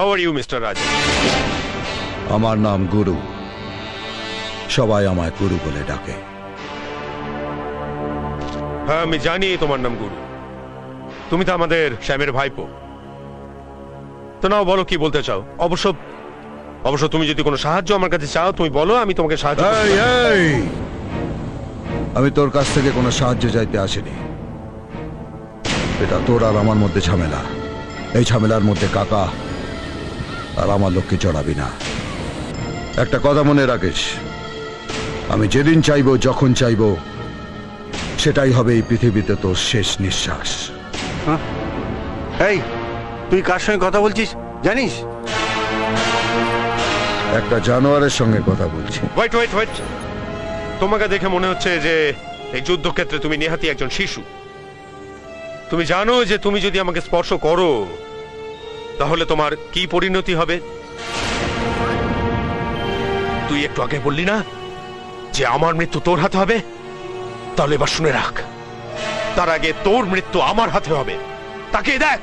How are you mister রাজ? আমার নাম গুরু, সবাই আমায় গুরু বলে ডাকে। হ্যাঁ, আমি জানি তোমার নাম গুরু। তুমি তো আমাদের শ্যামের ভাইপো। তো নাও, বলো কি বলতে চাও। অবশ্য অবশ্য তুমি যদি কোনো সাহায্য আমার কাছে চাও, তুমি বলো, আমি তোমাকে সাহায্য করব। এই, এই! আমি তোর কাছ থেকে কোনো সাহায্য চাইতে আসিনি। এটা তোর আর আমার মধ্যে ঝামেলা। এই ঝামেলার মধ্যে কাকা আর আমার লোককে জড়াবি না। একটা কথা মনে রাখিস, আমি যেদিন চাইবো, যখন চাইবো, সেটাই হবে এই পৃথিবীতে তোর শেষ নিঃশ্বাস। এই, তুই কার সঙ্গে কথা বলছিস জানিস? একটা জানোয়ারের সঙ্গে কথা বলছি। ওয়েট ওয়েট ওয়েট, তোমাকে দেখে মনে হচ্ছে যে এই যুদ্ধক্ষেত্রে তুমি নেহাতি একজন শিশু। তুমি জানো যে তুমি যদি আমাকে স্পর্শ করো তাহলে তোমার কি পরিণতি হবে? তুই একটু আগে বললি না যে আমার মৃত্যু তোর হাতে হবে? তাহলে এবার শুনে রাখ, তার আগে তোর মৃত্যু আমার হাতে হবে। তাকে দেখ।